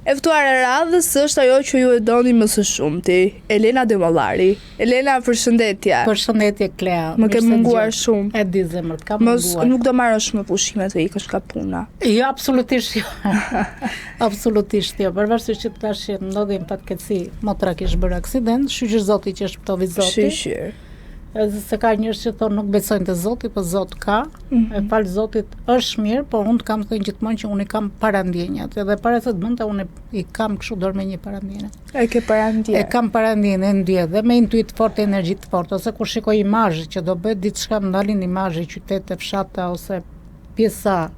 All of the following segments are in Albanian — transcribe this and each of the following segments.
E ftuara e radhës është ajo që ju e doni më së shumti, Elena Demollari. Elena, përshëndetje. Përshëndetje Klea. Më ke munguar shumë. E di zemër, ka munguar. Nuk do marrësh më pushime të ikësh ka puna. Jo, absolutisht jo. Absolutisht jo. Përveçse që tash ndodhin fatkeqësi, motra kish bërë aksident, shqyr Zoti që shpëtovi Zoti. Shqyr. Edhe se ka njerëz që thonë nuk besojnë te Zoti, po Zot ka. E fal Zotit është mirë, por unë kam thënë gjithmonë që unë i kam parandjenjat. Edhe para se të bënta unë i kam kështu dorë me një parandjenje. E ke parandjen. E kam parandjenje, ndje dhe me intuit fort, energji të fortë, ose kur shikoj imazhe që do bëhet diçka, më dalin imazhe qytete, fshata ose pjesa.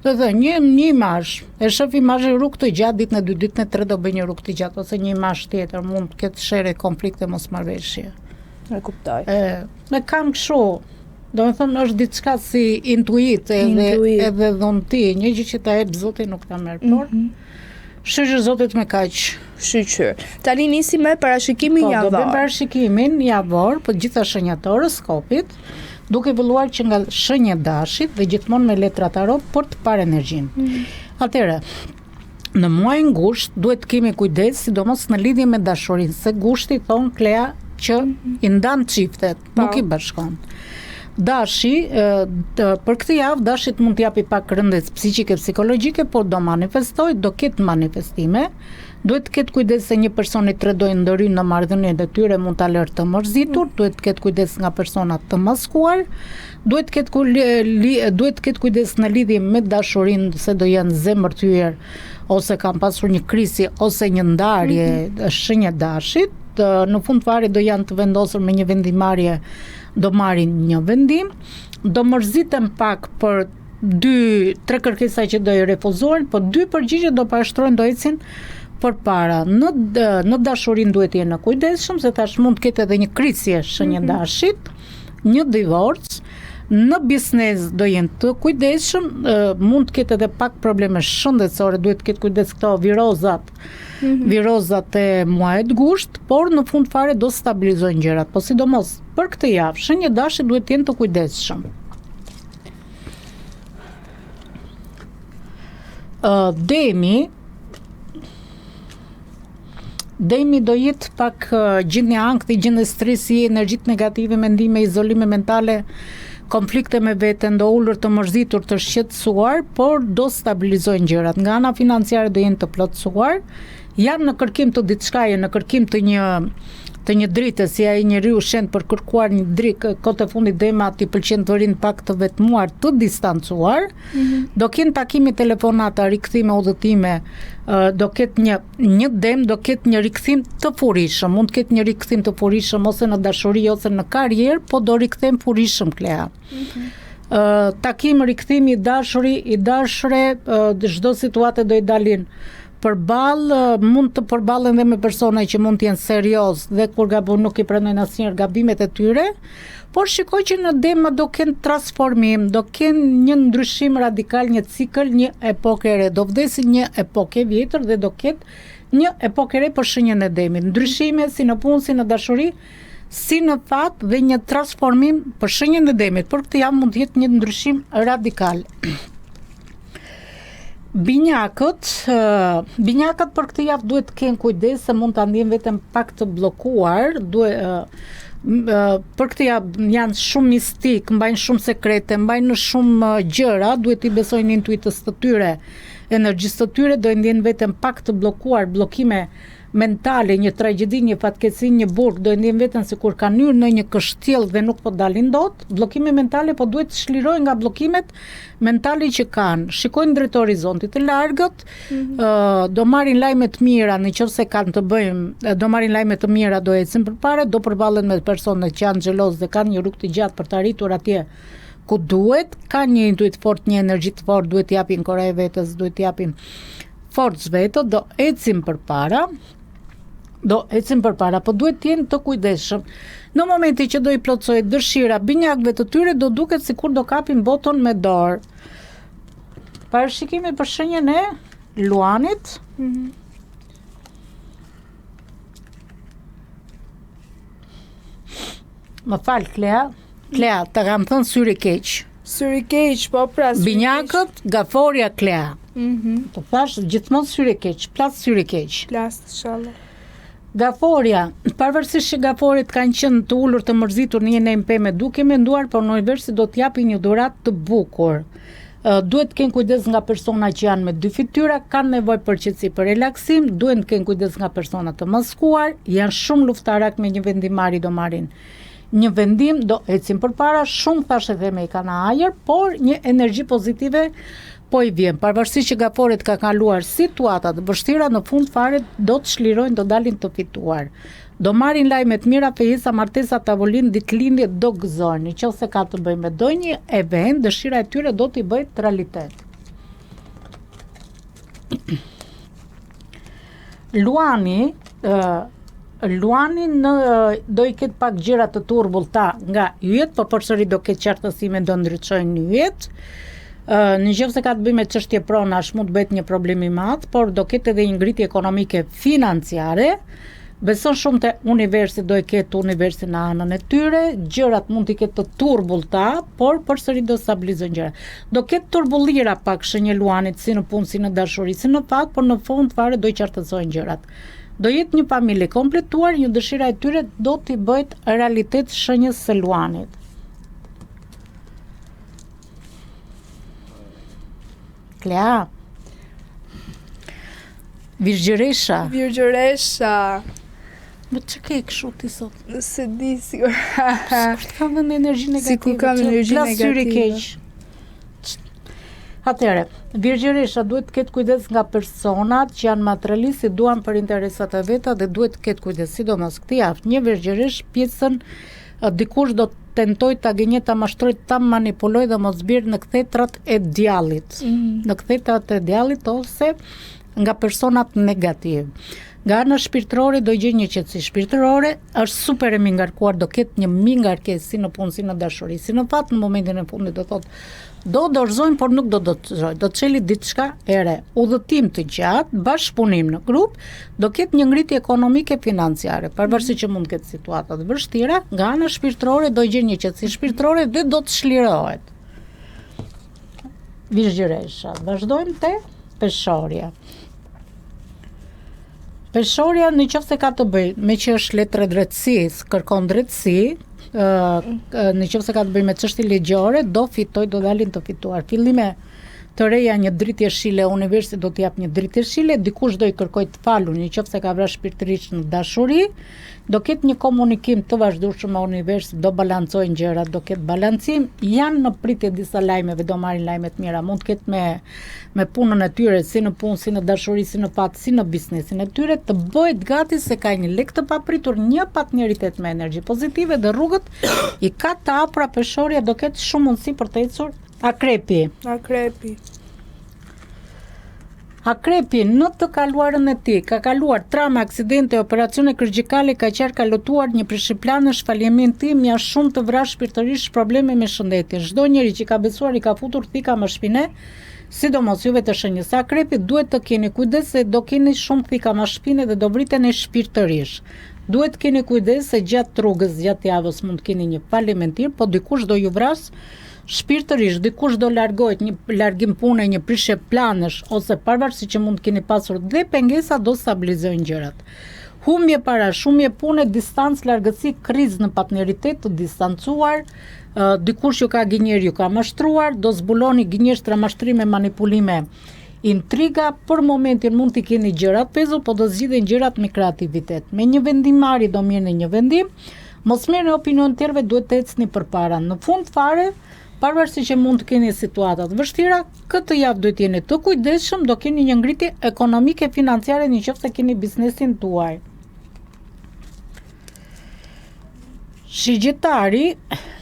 Do të thënë një imazh, e shoh imazhe rrugë të gjatë, ditën e 2, ditën e 3 do bëj një rrugë të gjatë ose një imazh tjetër, mund të ketë shere, konflikte, mosmarrëveshje. E kuptoj. Me kam kështu, do me thënë është diçka si intuit edhe dhunti, një gjë që ta jep Zoti nuk ta merr, por shqyr Zotit me kaq. Shqyr. Tani nisi me parashikimin javor. Do bëjmë parashikimin javor për gjitha shenjat të horoskopit, duke filluar që nga shenja dashit dhe gjithmonë me letra tarot për të parë energjinë. Atëherë, në muajin gusht duhet të kemi kujdes, sidomos në lidhje me dashurinë, se gushti thon Klea që i ndan çiftet, nuk i bashkon. Dashi, për këtë javë dashit mund t'japi pak rëndes psiqike, psikologjike, por do manifestoj, do ketë manifestime. Duhet të ketë kujdes se një person i tredoj ndërin në marrëdhëniet e tyre, mund ta lërë të mërzitur, duhet të ketë kujdes nga persona të maskuar, duhet të ketë kujdes në lidhje me dashurinë, se do janë zemër të hyer, ose kanë pasur një krisi ose një ndarje, shenja dashit. Në fund fare do janë të vendosur me një vendimarrje, do marrin një vendim, do mërziten pak për 2-3 kërkesa që do i refuzohen, po 2 përgjigje do parashtrojnë, do ecin përpara. Në dashurinë duhet të jenë kujdesshëm, se tash mund të ketë edhe një krisje shenjë dashit, një divorc. Në biznes do jenë të kujdesshëm, mund të ketë edhe pak probleme shëndetësore, duhet të ketë kujdes këto virozat e muajit gusht, por në fund fare do stabilizojnë gjërat, po sidomos për këtë javë, shenjë dashit duhet të jenë të kujdesshëm. Demi do jetë pak gjendje ankthi, gjendje stresi, energjitë negative, mendime, izolime mentale, konflikte me veten, do ulur të mërzitur, të shqetësuar, por do stabilizojnë gjërat. Nga ana financiare do jenë të plotësuar, janë në kërkim të diçkaje, në kërkim të një drite, si ai njeriu shend për kërkuar një dritë, kohët e fundit Dema ti pëlqen të rinë pak të vetmuar, të distancuar, do kenë takime, telefonata, rikthime, udhëtime, do ketë një dem, do ketë një rikthim të furishëm, mund të ketë një rikthim të furishëm ose në dashuri ose në karrierë, po do rikthim furishëm Klea. Takim, rikthimi, i dashuri, çdo situatë do i dalin përballë, mund të përballen dhe me persona që mund të jenë serioz dhe kur gabon nuk i pranojnë asnjëherë gabimet e tyre, por shikoj që në Dema do kenë transformim, do kenë një ndryshim radikal, një cikël, një epokë e re, do vdesin një epokë e vjetër dhe do ketë një epokë e re për shenjën e Demit. Ndryshime si në punë, si në dashuri, si në fat dhe një transformim për shenjën e Demit. Për këtë javë mund të jetë një ndryshim radikal. Binjakët për këtë javë duhet të kenë kujdes se mund ta ndjen veten pak të bllokuar, për këtë javë janë shumë mistik, mbajnë shumë sekrete, mbajnë shumë gjëra, duhet i besojnë intuitës të tyre, energjisë të tyre, do i ndjen veten pak të bllokuar, bllokime mentale, një tragjedi, një fatkeqësi, një burg, do i ndjen veten sikur kanë hyrë në një kështjell dhe nuk po dalin dot. Bllokime mentale, po duhet të shlirojnë nga bllokimet mentale që kanë. Shikojnë drejt horizontit të largët, do marrin lajme të mira, nëse kanë të bëjmë, do marrin lajme të mira, do ecin përpara, do përballen me persona që janë xheloz dhe kanë një rrugë të gjatë për të arritur atje ku duhet, kanë një intuit fort, një energji të fortë, duhet t'japin koraj vetes, duhet t'japin forcë vetë, do ecin përpara, po duhet të jenë të kujdesshëm. Në momenti që do i plotësojë dëshira binjakëve të tyre, do duket sikur do kapin boton me dorë. Parashikimi për shenjën e Luanit. Më fal Klea, të kam thënë syri keq. Syri keq, po pra. Binjakët, gaforja Klea. Të thash gjithmonë syri keq, plas syri keq. Plas, inshallah. Gaforja, pavarësisht që gaforit kanë qenë të ulur të mërzitur në një pemë, duke menduar por në universi do t'japi një dhuratë të bukur. Duhet të kenë kujdes nga persona që janë me dy fytyra, kanë nevojë për qetësi, për relaksim, duhet të kenë kujdes nga persona të maskuar, janë shumë luftarak me një vendimari do marrin. Një vendim do ecin përpara, shumë thashë dhe me i kanë ajër, por një energji pozitive po i vjen. Pavarësisht që gaforet ka kaluar situata të vështira, në fund fare do të shlirojnë, do dalin të fituar. Do marrin lajme të mira, fejesa, martesa, tavolinë, ditëlindje do gëzojnë. Nëse ka të bëjë me ndonjë event, dëshira e tyre do t'i bëjë realitet. Luani do i ketë pak gjëra të turbullta nga yjet, por përsëri do ketë qartësime, do ndriçojnë yjet. Nëse ka të bëjë me çështje pronash, mund të bëhet një problem i madh, por do ketë edhe një ngritje ekonomike financiare. Beson shumë te universi, do i ketë universi në anën e tyre, gjërat mund t'i ketë të turbullta, por përsëri do stabilizojnë gjërat. Do ketë turbullira pak shenjë Luanit, si në punë, si në dashuri, si në fat, por në fund fare do i qartësojnë gjërat. Do jetë një familje kompletuar, një dëshira e tyre do t'i bëjt realitet shenjës së Luanit. Klea. Virgjëresha. Më që ke kështu ti sot? Se di, sigur. Sikur kam dhe në energji negative. Sikur kam energji negative. Atëre, virgjëresha duhet të ketë kujdes nga personat që janë materialistë, duan për interesat e veta dhe duhet të ketë kujdes, sidomos këtë javë. Një virgjëresh pjesën dikush do të tentoj ta gënjej, ta mashtroj, ta manipuloj dhe mos bjerë nëkthetrat e djallit. Nëkthetrat e djallit ose nga personat negativ. Nga ana shpirtërore do gjej një qetësi shpirtërore, është super e mingarkuar, do ketë një mingarkesë si në punë, si në dashuri, si në fat, në momentin e fundit do thotë do dorëzojnë, por nuk do dorëzojnë, do të çeli diçka e re, udhëtim të gjatë, bashkëpunim në grup, do ketë një ngritje ekonomike financiare, pavarësisht që mund të ketë situata të vështira, nga ana shpirtërore do gjej një qetësi shpirtërore dhe do të çlirohet. Virgjëresha, vazhdojmë te peshorja. Peshorja në qoftë se ka të bëjë me që është letrë drejtësisë, kërkon drejtësi, në qoftë se ka të bëjë me çështje ligjore, do fitoj, do dalin të fituar. Fillime të reja, një dritë jeshile, universi do t'i jap një dritë jeshile, dikush do i kërkoj të falur, në qoftë se ka vrarë shpirtërisht në dashuri, do ketë një komunikim të vazhdueshëm me universin, do balancojnë gjërat, do ketë balancim, janë në pritje disa lajmeve, do marrin lajme të mira, mund të ketë me punën e tyre, si në punë, si në dashuri, si në fat, si në biznesin e tyre, të bëhet gati se ka një lek të papritur, një partneritet me energji pozitive dhe rrugët i ka të hapura. Peshorja do ketë shumë mundësi për të ecur. Akrepi në të kaluarën e tij ka kaluar trauma, aksidente, operacione kirurgjikale, ka qenë ka lutuar një prishiplanësh, falimentim, ja shumë të vrarë shpirtërisht, probleme me shëndetin. Çdo njeri që ka besuar i ka futur thika më shpinë, sidomos juve të shenjës së Akrepit, duhet të keni kujdes se do keni shumë thika më shpinë dhe do vriteni shpirtërisht. Duhet të keni kujdes se gjatë rrugës, gjatë javës mund të keni një falimentim, po dikush do ju vras shpirtërisht, dikush do largohet, një largim pune, një prishje planësh, ose pavarësisht që mund të keni pasur dhe pengesa, do stabilizojnë gjërat. Humbje parash, humbje pune, distancë, largësi, krizë në partneritet të distancuar, dikush ju ka gënjer, ju ka mashtruar, do zbuloni gënjeshtra, mashtrime, manipulime, intriga, për momentin mund t'i keni gjërat pezu, po do zgjidhen gjërat me kreativitet. Me një vendimari do mirëni një vendim, mos merrni opinion të tjerëve, duhet të ecni përpara. Në fund fare, pavarësisht që mund të keni situata të vështira, këtë javë duhet jeni të kujdesshëm, do keni një ngritje ekonomike financiare nëse keni biznesin tuaj. Shigjetari,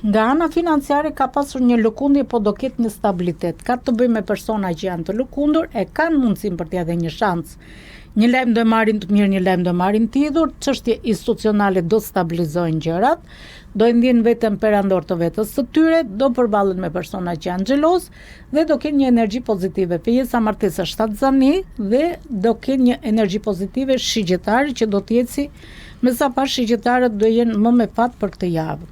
nga ana financiare ka pasur një lëkundje, po do ketë një stabilitet. Ka të bëjë me persona që janë të lëkundur, e kanë mundësinë për t'ia dhënë një shans. Një lajm do marrin të mirë, një lajm do marrin të idhur, çështje institucionale do stabilizojnë gjërat, do e ndjen veten perandor të vetes së tyre, do përballen me persona që janë xheloz dhe do kenë një energji pozitive. Fejesa martesa shtatzani dhe do kenë një energji pozitive shigjetari që do të eci, me sa pas shigjetarët do jenë më me fat për këtë javë.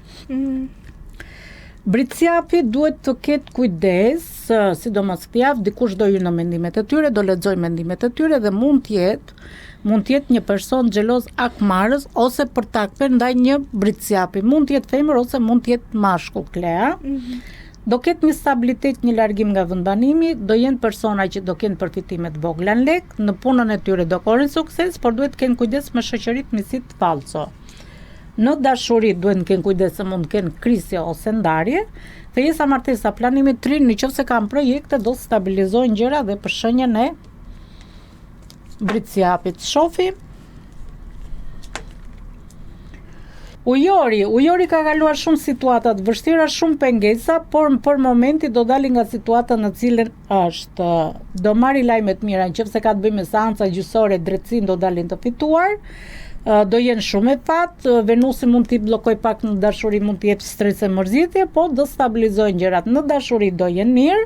Britsjapi duhet të ketë kujdes, sidomos këtë javë, dikush do hyrë në mendimet e tyre, do lexoj mendimet e tyre dhe mund të jetë një person xheloz akmarrës ose përtakpe ndaj një britsjapi. Mund të jetë femër ose mund të jetë mashkull, Klea. Do ketë një stabilitet, një largim nga vendbanimi, do jenë persona që do kenë përfitime të vogla në lek, në punën e tyre do korrin sukses, por duhet të kenë kujdes me shoqëritë misit falso. Në dashuri duhet të kenë kujdes se mund të kenë krisje ose ndarje. Fejesa, martesa, planimi të ri, nëse kanë projekte, do stabilizojnë gjëra dhe për shenjën e britsjapit. Shofi. Ujori ka kaluar shumë situata të vështira, shumë pengesa, por për momenti do dali nga situata në cilën është. Do marri lajme të mira, nëse ka të bëjë me seanca gjyqësore, drejtësinë do dalin të fituar. Do jenë shumë e fat, Venusi mund t'i bllokoj pak në dashuri, mund t'i jep stres e mërzitje, po do stabilizojnë gjërat në dashuri, do jenë mirë,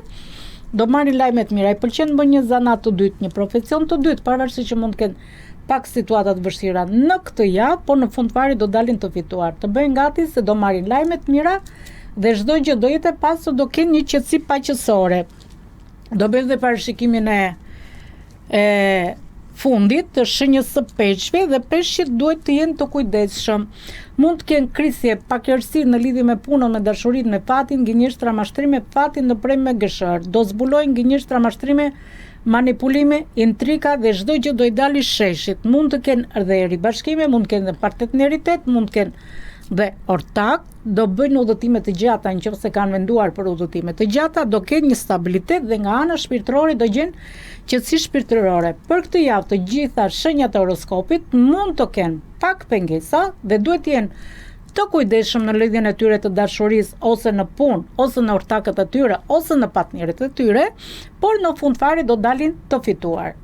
do marri lajme të mira. I pëlqen bën një zanat të dytë, një profesion të dytë, pavarësisht që mund të kenë pak situata të vështira në këtë javë, por në fund fare do dalin të fituar. Të bëjnë gati se do marrin lajme të mira dhe çdo gjë do jetë e pasur, do kenë një qetësi paqësore. Do bëjnë dhe parashikimin e fundit të shenjës së peshqve dhe peshqit duhet të jenë të kujdesshëm. Mund të kenë krisje, pakërsi në lidhje me punën, me dashurinë, me fatin, gënjeshtra, mashtrime, fatin në prem me gëshër. Do zbulojnë gënjeshtra, mashtrime, manipulime, intrika dhe çdo gjë do i dali sheshit. Mund të kenë dhe ribashkime, mund të kenë dhe partneritet, mund të kenë dhe ortak, do bëjnë udhëtime të gjata nëse kanë menduar për udhëtime të gjata, do kenë një stabilitet dhe nga ana shpirtërore do gjenë qetësi shpirtërore. Për këtë javë të gjitha shenjat e horoskopit mund të kenë pak pengesa dhe duhet të jenë të kujdesshëm në lidhjen e tyre të dashurisë ose në punë, ose në ortakët e tyre, ose në partnerët e tyre, por në fund fare do dalin të fituar.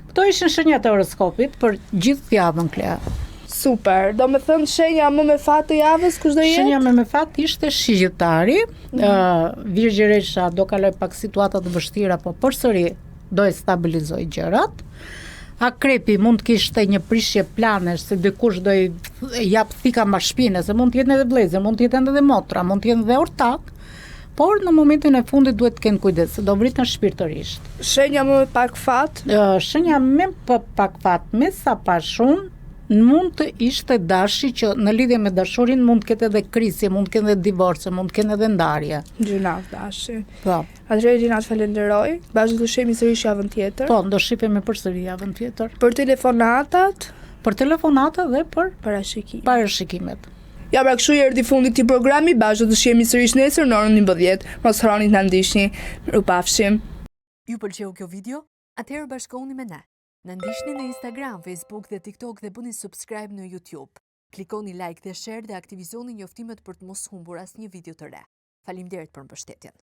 Këto ishin shenjat e horoskopit për gjithë javën, Klea. Super, do me thënë shenja më me fat të javës, kush do jetë? Shenja më me fat ishte Shigjitari, Virgjëresha do kaloj pak situata të vështira, po përsëri do e stabilizoj gjërat. Akrepi mund të kishte një prishje planesh, se dikush do i jap thika mbar shpinën, se mund të jetë edhe vëllezër, mund të jetë edhe motra, mund të jetë edhe ortak, por në momentin e fundit duhet të kenë kujdes, se do vriten shpirtërisht. Shenja më me pak fat? Shenja me pak fat, me sa pa shumë, mund të ishte dashi që në lidhje me dashurin mund të ketë edhe krisje, mund të ketë edhe divorce, mund të ketë edhe ndarje. Gjinat dashi. Po. Atëherë Gjinat falenderoj. Bashkë do shihemi sërish javën tjetër. Po, do shihemi përsëri javën tjetër. Për telefonatat? Për telefonata dhe për parashikimet. Ja, pra kështu erdhi fundi këtij programi. Bashkë do shihemi sërish nesër në orën 11. Mos harroni të na ndiqni. Mirupafshim. Ju pëlqeu kjo video? Atëherë bashkohuni me ne. Në ndiqni në Instagram, Facebook dhe TikTok dhe bëni subscribe në YouTube. Klikoni like dhe share dhe aktivizoni njoftimet për të mos humbur asnjë video të re. Faleminderit për mbështetjen.